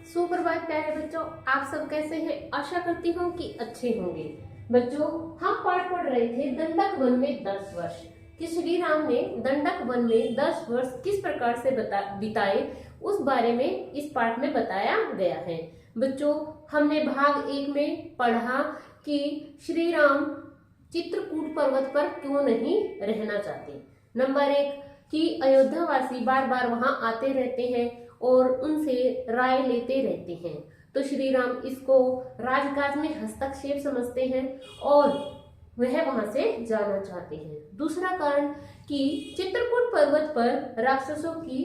सुप्रभात प्यारे बच्चों, आप सब कैसे हैं? आशा करती हूँ कि अच्छे होंगे। बच्चों, हम पाठ पढ़ रहे थे दंडक वन में 10 वर्ष कि श्री राम ने दंडक वन में 10 वर्ष किस प्रकार से बिताए, उस बारे में इस पाठ में बताया गया है। बच्चों, हमने भाग 1 में पढ़ा कि श्री राम चित्रकूट पर्वत पर क्यों नहीं रहना चाहते। नंबर 1 कि अयोध्यावासी बार बार वहां आते रहते हैं और उनसे राय लेते रहते हैं, तो श्री राम इसको राजकाज में हस्तक्षेप समझते हैं और वह वहां से जाना चाहते हैं। दूसरा कारण कि चित्रकूट पर्वत पर राक्षसों की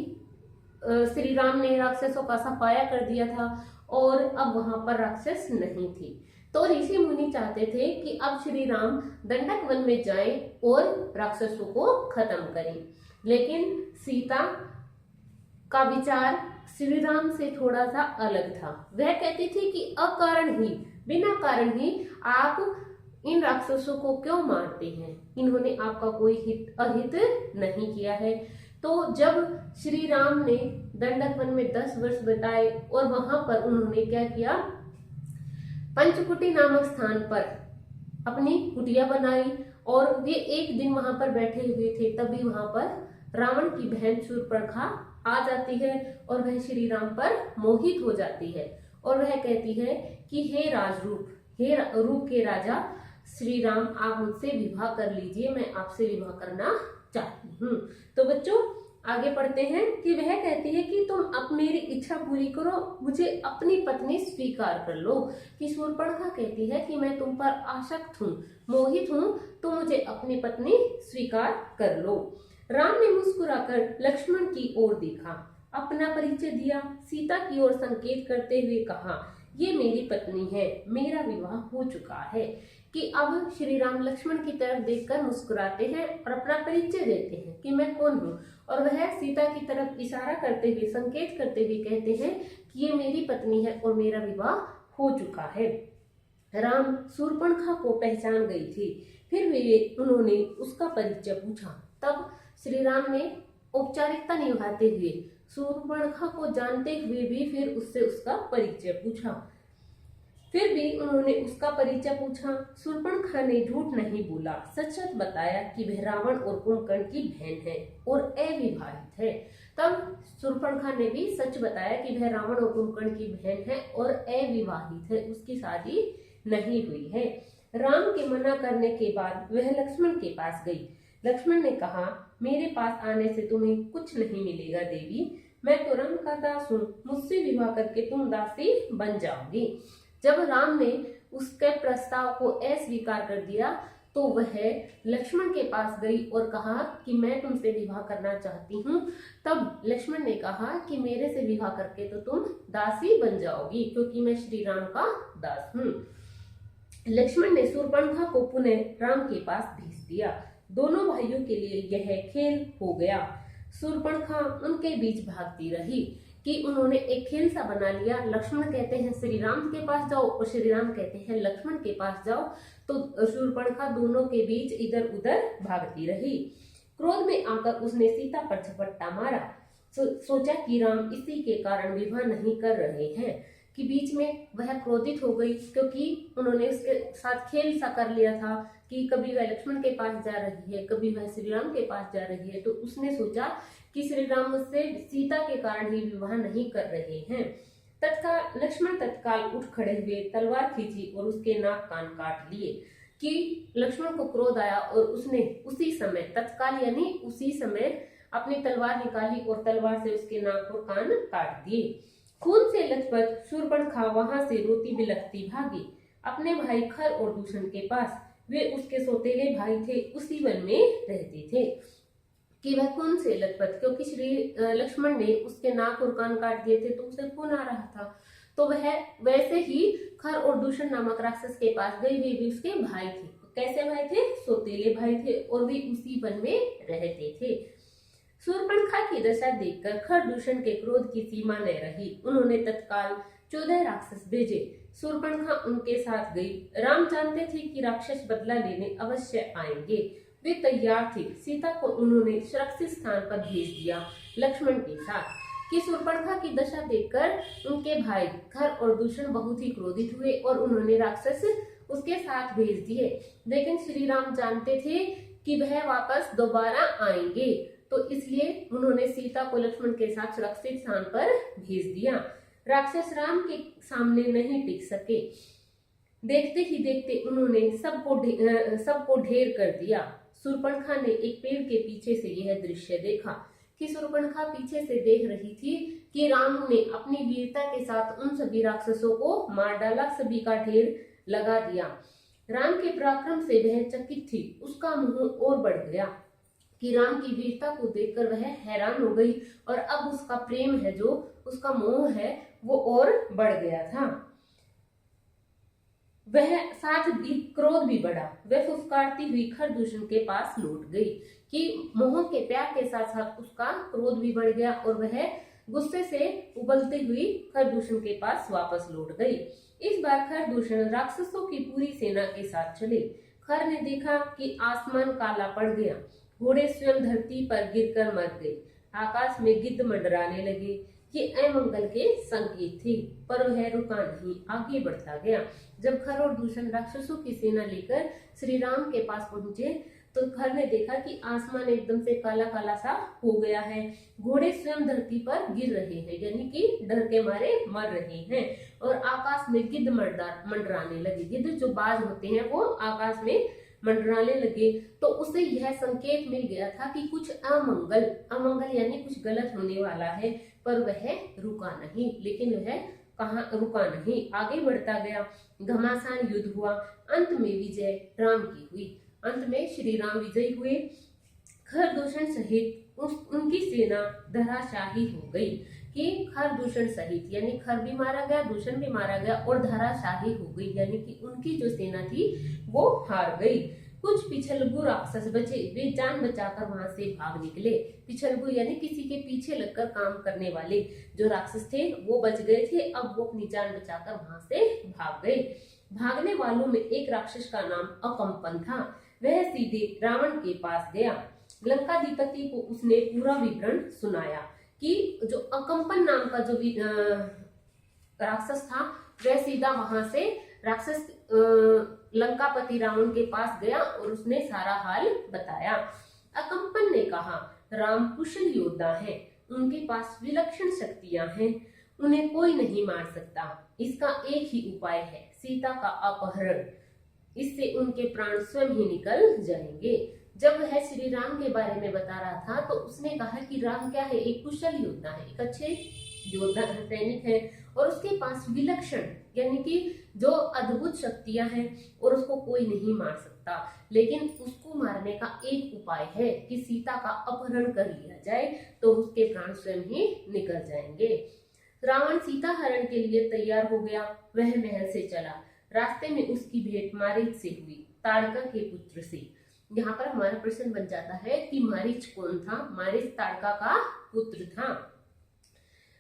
श्री राम ने राक्षसों का सफाया कर दिया था और अब वहां पर राक्षस नहीं थी, तो ऋषि मुनि चाहते थे कि अब श्री राम दंडक वन में जाएं और राक्षसों को खत्म करें। लेकिन सीता का विचार श्री राम से थोड़ा सा अलग था। वह कहती थी कि अकारण ही, बिना कारण ही आप इन राक्षसों को क्यों मारते हैं? इन्होंने आपका कोई अहित नहीं किया है। तो जब श्री राम ने दंडक वन में 10 वर्ष बिताए और वहां पर उन्होंने क्या किया, पंचकुटी नामक स्थान पर अपनी कुटिया बनाई और वे एक दिन वहां पर बैठे हुए थे, तभी वहां पर रावण की बहन शूर्पणखा आ जाती है और वह श्री राम पर मोहित हो जाती है और वह कहती है कि हे राजरूप, हे रूप के राजा श्री राम, आप मुझसे विवाह कर लीजिए, मैं आपसे विवाह करना चाहती हूँ। तो बच्चों, आगे पढ़ते हैं कि वह कहती है कि तुम अब मेरी इच्छा पूरी करो, मुझे अपनी पत्नी स्वीकार कर लो। कि शूर्पणखा कहती है कि मैं तुम पर आसक्त हूँ, मोहित हूँ, तो मुझे अपनी पत्नी स्वीकार कर लो। राम ने मुस्कुराकर लक्ष्मण की ओर देखा, अपना परिचय दिया, सीता की ओर संकेत करते हुए कहा, ये मेरी पत्नी है, मेरा विवाह हो चुका है। कि अब श्री राम लक्ष्मण की तरफ देखकर मुस्कुराते हैं और अपना परिचय देते हैं कि मैं कौन हूँ, और वह सीता की तरफ इशारा करते हुए, संकेत करते हुए कहते हैं कि ये मेरी पत्नी है और मेरा विवाह हो चुका है। राम शूर्पणखा को पहचान गई थी, फिर उन्होंने उसका परिचय पूछा। तब श्री राम ने औपचारिकता निभाते हुए शूर्पणखा को जानते हुए भी फिर उससे उसका परिचय पूछा। फिर भी उन्होंने उसका परिचय पूछा। शूर्पणखा ने झूठ नहीं बोला, सच सच बताया कि वह रावण और कुंभकर्ण की बहन है और अविवाहित है। तब शूर्पणखा ने भी सच बताया कि वह रावण और कुंभकर्ण की बहन है और अविवाहित है, उसकी शादी नहीं हुई है। राम के मना करने के बाद वह लक्ष्मण के पास गई। लक्ष्मण ने कहा, मेरे पास आने से तुम्हें कुछ नहीं मिलेगा देवी, मैं तो रंग का दास हूँ, मुझसे विवाह करके तुम दासी बन जाओगी। जब राम ने उसके प्रस्ताव को अस्वीकार कर दिया तो वह लक्ष्मण के पास गई और कहा कि मैं तुमसे विवाह करना चाहती हूँ। तब लक्ष्मण ने कहा कि मेरे से विवाह करके तो तुम दासी बन जाओगी, क्योंकि मैं श्री राम का दास हूँ। लक्ष्मण ने शूर्पणखा को पुनः राम के पास भेज दिया। दोनों भाइयों के लिए यह खेल हो गया। शूर्पणखा उनके बीच भागती रही कि उन्होंने एक खेल सा बना लिया। लक्ष्मण कहते हैं श्री राम के पास जाओ और श्री राम कहते हैं लक्ष्मण के पास जाओ, तो शूर्पणखा दोनों के बीच इधर उधर भागती रही। क्रोध में आकर उसने सीता पर झपट्टा मारा। सोचा कि राम इसी के कारण विवाह नहीं कर रहे हैं, कि बीच में वह क्रोधित हो गई क्योंकि उन्होंने उसके साथ खेल सा कर लिया था कि कभी वह लक्ष्मण के पास जा रही है, कभी वह श्री राम के पास जा रही है। तो उसने सोचा कि श्री राम मुझसे सीता के कारण ही विवाह नहीं कर रहे हैं। लक्ष्मण तत्काल उठ खड़े हुए, तलवार खींची और उसके नाक कान काट लिए। कि लक्ष्मण को क्रोध आया और उसने उसी समय, तत्काल यानी उसी समय, अपनी तलवार निकाली और तलवार से उसके नाक और कान काट दिए। खून से लथपथ शूर्पणखा वहां से रोती बिलखती भागी अपने भाई खर और दूषण के पास। वे उसके सौतेले भाई थे, उसी वन में रहते थे। कि वह खून से लथपथ, क्योंकि श्री लक्ष्मण ने उसके नाक और कान काट दिए थे तो उसे खून आ रहा था, तो वह वैसे ही खर और दूषण नामक राक्षस के पास गई। वे भी उसके भाई थे। कैसे भाई थे? सौतेले भाई थे और वे उसी वन में रहते थे। शूर्पणखा की दशा देखकर खरदूषण के क्रोध की सीमा न रही। उन्होंने तत्काल 14 राक्षस भेजे। शूर्पणखा उनके साथ गई। राम जानते थे कि राक्षस बदला लेने अवश्य आएंगे, वे तैयार थे। सीता को उन्होंने सुरक्षित स्थान पर भेज दिया लक्ष्मण के साथ। कि शूर्पणखा की दशा देखकर उनके भाई खर और दूषण बहुत ही क्रोधित हुए और उन्होंने राक्षस उसके साथ भेज दिए। लेकिन श्री राम जानते थे कि वह वापस दोबारा आएंगे, तो इसलिए उन्होंने सीता को लक्ष्मण के साथ सुरक्षित स्थान पर भेज दिया। राक्षस राम के सामने नहीं टिक सके। देखते ही देखते उन्होंने सबको ढेर कर दिया। शूर्पणखा ने एक पेड़ के पीछे से यह दृश्य देखा कि शूर्पणखा पीछे से देख रही थी कि राम ने अपनी वीरता के साथ उन सभी राक्षसों को मार डाला, सभी का ढेर लगा दिया। राम के पराक्रम से वह चकित थी। उसका मोह और बढ़ गया कि राम की वीरता को देखकर वह हैरान हो गई और अब उसका प्रेम है, जो उसका मोह है, वो और बढ़ गया था। वह साथ भी क्रोध भी बढ़ा। वह फुफकारती हुई खरदूषण के पास लौट गई कि मोह के प्यार के साथ साथ उसका क्रोध भी बढ़ गया और वह गुस्से से उबलती हुई खरदूषण के पास वापस लौट गई। इस बार खरदूषण राक्षसों की पूरी सेना के साथ चले। खर ने देखा कि आसमान काला पड़ गया, घोड़े स्वयं धरती पर गिरकर मर गए, आकाश में गिद्ध मंडराने लगे। ये अमंगल के संकेत थे, पर वह रुका नहीं, आगे बढ़ता गया। जब खर और दूषण राक्षसों की सेना लेकर श्री राम के पास पहुंचे तो खर ने देखा कि आसमान एकदम से काला काला सा हो गया है, घोड़े स्वयं धरती पर गिर रहे हैं, यानी कि डर के मारे मर रहे हैं, और आकाश में गिद्ध मंडराने लगे। गिद्ध जो बाज होते हैं वो आकाश में मंडराने लगे। तो उसे यह संकेत मिल गया था कि कुछ अमंगल यानी कुछ गलत होने वाला है, पर वह रुका नहीं। लेकिन वह कहाँ रुका नहीं, आगे बढ़ता गया। घमासान युद्ध हुआ, अंत में विजय राम की हुई। अंत में श्री राम विजयी हुए। खरदूषण सहित उनकी सेना धराशाही हो गई कि खरदूषण सहित यानी खर भी मारा गया, दूषण भी मारा गया और धराशाही हो गई, यानी कि उनकी जो सेना थी वो हार गई। कुछ पिछलगु राक्षस बचे, वे जान बचाकर वहां से भाग निकले। पिछलगु यानी किसी के पीछे लगकर काम करने वाले जो राक्षस थे वो बच गए थे। अब वो अपनी जान बचाकर वहां से भाग गए। भागने वालों में एक राक्षस का नाम अकंपन था। वह सीधे रावण के पास गया। लंकाधिपति को उसने पूरा विवरण सुनाया कि जो अकंपन नाम का जो राक्षस था वह सीधा वहां से राक्षस लंकापति रावण के पास गया और उसने सारा हाल बताया। अकंपन ने कहा, राम कुशल योद्धा हैं, उनके पास विलक्षण शक्तियां हैं, उन्हें कोई नहीं मार सकता। इसका एक ही उपाय है, सीता का अपहरण। इससे उनके प्राण स्वयं ही निकल जाएंगे। जब वह श्री राम के बारे में बता रहा था तो उसने कहा कि राम क्या है, एक कुशल योद्धा है, एक अच्छे योद्धा सैनिक है और उसके पास विलक्षण यानी कि जो अद्भुत शक्तियां हैं और उसको कोई नहीं मार सकता। लेकिन उसको मारने का एक उपाय है कि सीता का अपहरण कर लिया जाए तो उसके प्राण स्वयं ही निकल जाएंगे। रावण सीता हरण के लिए तैयार हो गया। वह महल से चला। रास्ते में उसकी भेंट मारीच से हुई, ताड़का के पुत्र से। यहाँ पर हमारा प्रश्न बन जाता है कि मारीच कौन था? मारीच ताड़का का पुत्र था।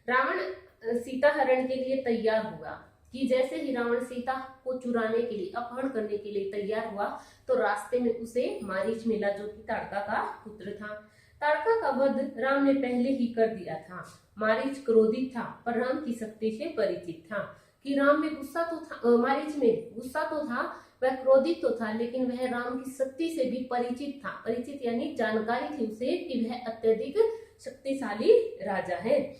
रावण सीता हरण के लिए तैयार हुआ कि जैसे ही रावण सीता को चुराने के लिए, अपहरण करने के लिए तैयार हुआ तो रास्ते में उसे मारीच मिला जो कि ताड़का का पुत्र था। ताड़का का वध राम ने पहले ही कर दिया था। मारीच क्रोधित था पर राम की शक्ति से परिचित था कि राम में गुस्सा तो था, मारीच में गुस्सा तो था, वह क्रोधित तो था, लेकिन वह राम की शक्ति से भी परिचित था। परिचित यानी जानकारी थी उसे कि वह अत्यधिक शक्तिशाली राजा है।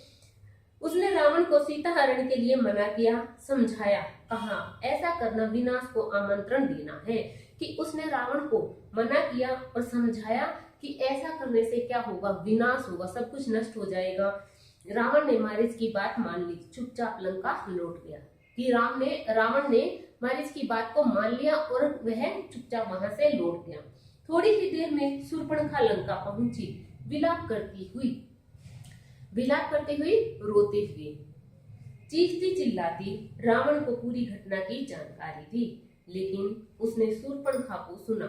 उसने रावण को सीता हरण के लिए मना किया, समझाया, कहा ऐसा करना विनाश को आमंत्रण देना है। कि उसने रावण को मना किया और समझाया कि ऐसा करने से क्या होगा, विनाश होगा, सब कुछ नष्ट हो जाएगा। रावण ने मारीच की बात मान ली, चुपचाप लंका लौट गया। कि रावण ने मारीच की बात को मान लिया और वह चुपचाप वहां से लौट गया। थोड़ी ही देर में शूर्पणखा लंका पहुंची, विलाप करती हुई रोते हुए, चीखती चिल्लाती रावण को पूरी घटना की जानकारी दी। लेकिन उसने शूर्पणखा को सुना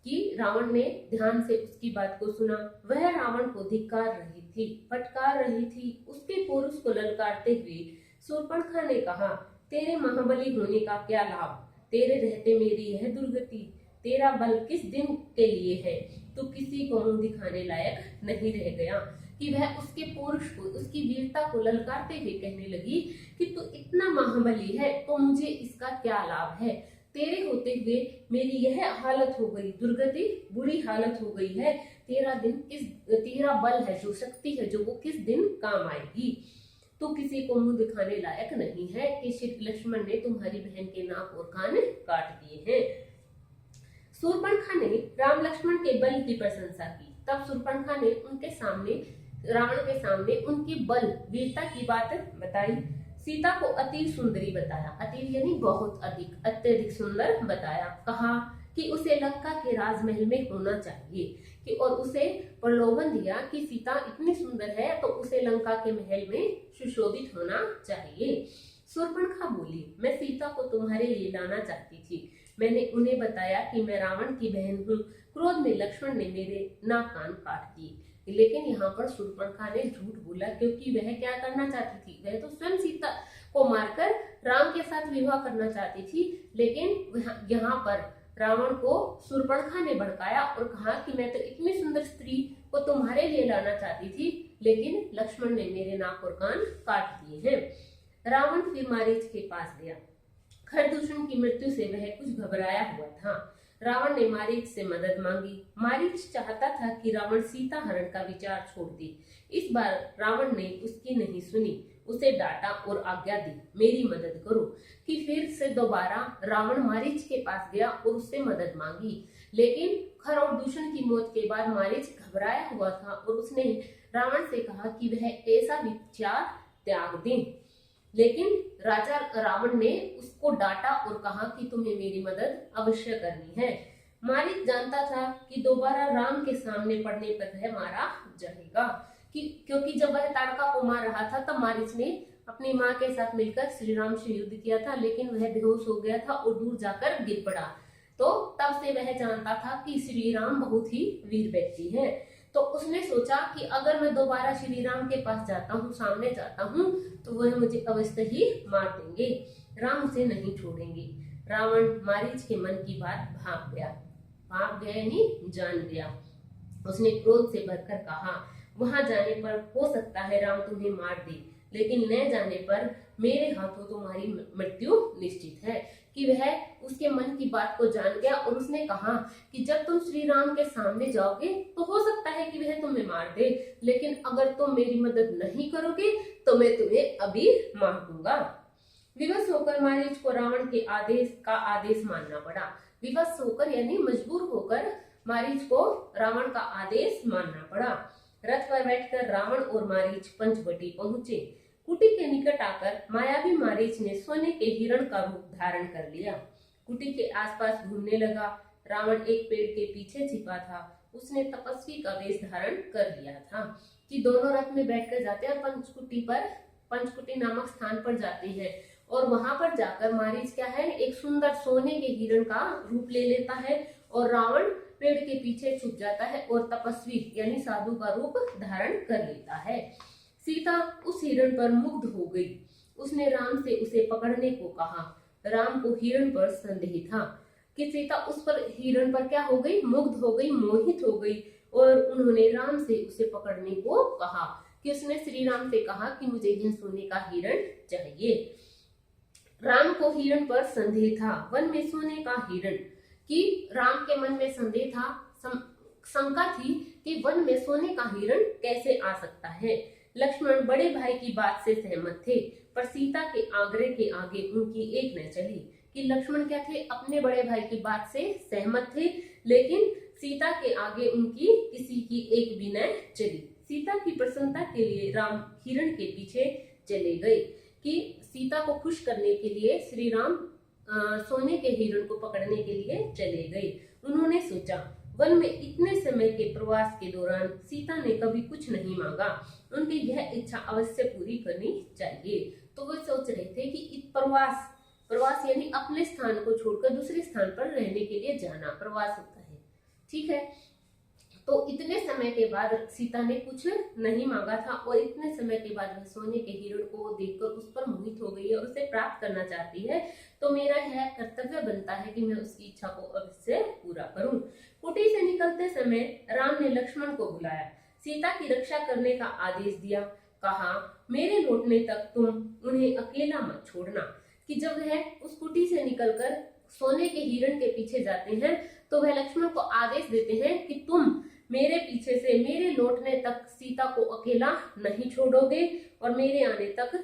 कि रावण ने ध्यान से उसकी बात को सुना। वह रावण को धिक्कार रही थी, फटकार रही थी। उसके पुरुष को ललकारते हुए शूर्पणखा ने कहा, तेरे महाबली होने का क्या लाभ, तेरे रहते मेरी यह दुर्गति, तेरा बल किस दिन के लिए है, तू किसी को मुंह दिखाने लायक नहीं रह गया। कि वह उसके पौरुष को, उसकी वीरता को ललकारते हुए कहने लगी कि तू इतना महाबली है तो मुझे इसका क्या लाभ है। तेरे होते हुए मेरी यह हालत हो गई, दुर्गति, बुरी हालत हो गई है। तेरा बल है, जो शक्ति है, जो वो किस दिन काम आएगी। तो किसी को मुंह दिखाने लायक नहीं है कि श्री लक्ष्मण ने तुम्हारी बहन के नाक और कान काट दिए हैं। शूर्पणखा ने राम लक्ष्मण के बल की प्रशंसा की। तब शूर्पणखा ने उनके सामने, रावण के सामने उनकी बल, वीरता की बात बताई। सीता को अति सुंदरी बताया, अति यानी बहुत अधिक, अत्यधिक सुंदर बताया। कहा कि उसे लंका के राजमहल में होना चाहिए कि, और उसे प्रलोभन दिया कि सीता इतनी सुंदर है तो उसे लंका के महल में सुशोभित होना चाहिए। शूर्पणखा बोली, मैं सीता को तुम्हारे लिए लाना चाहती थी। मैंने उन्हें बताया कि मैं रावण की बहन हूँ। क्रोध में लक्ष्मण ने मेरे नाक कान काट दिए। लेकिन यहाँ पर शूर्पणखा ने झूठ बोला, क्योंकि वह क्या करना चाहती थी, वह तो स्वयं सीता को मारकर राम के साथ विवाह करना चाहती थी। लेकिन यहाँ पर रावण को शूर्पणखा ने भड़काया और कहा कि मैं तो इतनी सुंदर स्त्री को तुम्हारे लिए लाना चाहती थी, लेकिन लक्ष्मण ने मेरे नाक और कान काट दिए हैं। रावण फिर मारीच के पास गया। खरदूषण की मृत्यु से वह कुछ घबराया हुआ था। रावण ने मारीच से मदद मांगी। मारीच चाहता था कि रावण सीता हरण का विचार छोड़ दे। इस बार रावण ने उसकी नहीं सुनी, उसे डांटा और आज्ञा दी, मेरी मदद करो। कि फिर से दोबारा रावण मारीच के पास गया और उससे मदद मांगी। लेकिन खर और दूषण की मौत के बाद मारीच घबराया हुआ था और उसने रावण से कहा कि वह ऐसा विचार त्याग दे। लेकिन राजा रावण ने उसको डांटा और कहा कि तुम्हें मेरी मदद अवश्य करनी है। मारीच जानता था कि दोबारा राम के सामने पड़ने पर वह मारा जाएगा, क्योंकि जब वह ताड़का को मार रहा था तब मारीच ने अपनी माँ के साथ मिलकर श्री राम से युद्ध किया था, लेकिन वह बेहोश हो गया था और दूर जाकर गिर पड़ा। तो तब से वह जानता था कि श्री राम बहुत ही वीर व्यक्ति है। तो उसने सोचा कि अगर मैं दोबारा श्री राम के पास जाता हूँ, सामने जाता हूँ, तो वह मुझे अवश्य ही मार देंगे, राम उसे नहीं छोड़ेंगे। रावण मारीच के मन की बात भाग गया यानी जान गया। उसने क्रोध से भरकर कहा, वहां जाने पर हो सकता है राम तुम्हें मार दे, लेकिन न जाने पर मेरे हाथों तुम्हारी मृत्यु निश्चित है। कि वह उसके मन की बात को जान गया और उसने कहा कि जब तुम श्री राम के सामने जाओगे तो हो सकता है कि वह तुम्हें मार दे, लेकिन अगर तुम मेरी मदद नहीं करोगे तो मैं तुम्हें अभी मार दूंगा। विवश होकर मारीच को रावण के आदेश मानना पड़ा। विवश होकर यानी मजबूर होकर मारीच को रावण का आदेश मानना पड़ा। रथ पर बैठकर रावण और मारीच पंचवटी पहुंचे। कुटी के निकट आकर मायावी मारीच ने सोने के हिरण का रूप धारण कर लिया। कुटी के आसपास घूमने लगा। रावण एक पेड़ के पीछे छिपा था। उसने तपस्वी का वेश धारण कर लिया था। कि दोनों रथ में बैठकर जाते हैं और पंचकुटी नामक स्थान पर जाते हैं, और वहां पर जाकर मारीच क्या है, एक सुंदर सोने के हिरण का रूप ले लेता है और रावण पेड़ के पीछे छुप जाता है और तपस्वी यानी साधु का रूप धारण कर लेता है। सीता उस हिरण पर मुग्ध हो गई। उसने राम से उसे पकड़ने को कहा। राम को हिरण पर संदेह था कि सीता हिरण पर क्या हो गई, मुग्ध हो गई, मोहित हो गई, और उन्होंने राम से उसे पकड़ने को कहा। कि उसने श्री राम से कहा कि मुझे यह सोने का हिरण चाहिए। राम को हिरण पर संदेह था, वन में सोने का हिरण। कि राम के मन में संदेह था, शंका थी कि वन में सोने का हिरण कैसे आ सकता है। लक्ष्मण बड़े भाई की बात से सहमत थे, पर सीता के आग्रह के आगे उनकी एक न चली। कि लक्ष्मण क्या थे, अपने बड़े भाई की बात से सहमत थे, लेकिन सीता के आगे उनकी किसी की एक भी न चली। सीता की प्रसन्नता के लिए राम हिरण के पीछे चले गए। कि सीता को खुश करने के लिए श्री राम सोने के हिरण को पकड़ने के लिए चले गए। उन्होंने सोचा, वन में इतने समय के प्रवास के दौरान सीता ने कभी कुछ नहीं मांगा, उनकी यह इच्छा अवश्य पूरी करनी चाहिए। तो वे सोच रहे थे कि प्रवास यानी अपने स्थान को छोड़कर दूसरे स्थान पर रहने के लिए जाना, प्रवास होता है, ठीक है। तो इतने समय के बाद सीता ने कुछ नहीं मांगा था और इतने समय के बाद वह सोने के हिरण को देखकर उस पर मोहित हो गई है और उसे प्राप्त करना चाहती है। तो मेरा यह कर्तव्य बनता है कि मैं उसकी इच्छा को अवश्य पूरा करूं। कुटी से निकलते समय राम ने लक्ष्मण को बुलाया। सीता की रक्षा करने का आदेश दिया। कहा, मेरे लौटने तक तुम उन्हें अकेला मत छोड़ना। कि जब वह उस कुटी से निकलकर सोने के हिरण के पीछे जाते हैं तो वह लक्ष्मण को आदेश देते हैं कि तुम मेरे पीछे से मेरे लौटने तक सीता को अकेला नहीं छोड़ोगे और मेरे आने तक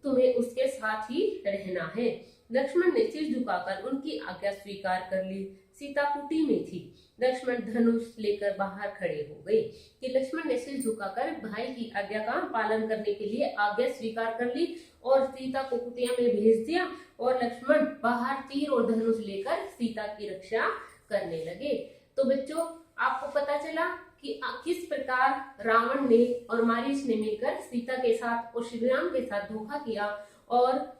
तुम्हें उसके साथ ही रहना है। लक्ष्मण ने सिर झुकाकर उनकी आज्ञा स्वीकार कर ली। सीता कुटी में थी। लक्ष्मण धनुष लेकर बाहर खड़े हो गए। कि लक्ष्मण ने सिर झुकाकर भाई की आज्ञा का पालन करने के लिए आज्ञा स्वीकार कर ली और सीता को कुटिया में भेज दिया और लक्ष्मण बाहर तीर और धनुष लेकर सीता की रक्षा करने लगे। तो बच्चों, आपको पता चला कि किस प्रकार रावण ने और मारीच ने मिलकर सीता के साथ और श्री राम के साथ धोखा किया और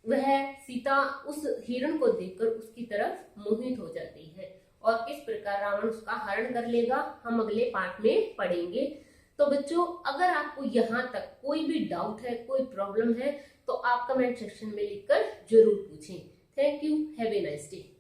वह सीता उस हिरण को देखकर उसकी तरफ मोहित हो जाती है और किस प्रकार रावण उसका हरण कर लेगा, हम अगले पार्ट में पढ़ेंगे। तो बच्चों, अगर आपको यहाँ तक कोई भी डाउट है, कोई प्रॉब्लम है, तो आप कमेंट सेक्शन में लिखकर जरूर पूछें। Thank you. Have a nice day.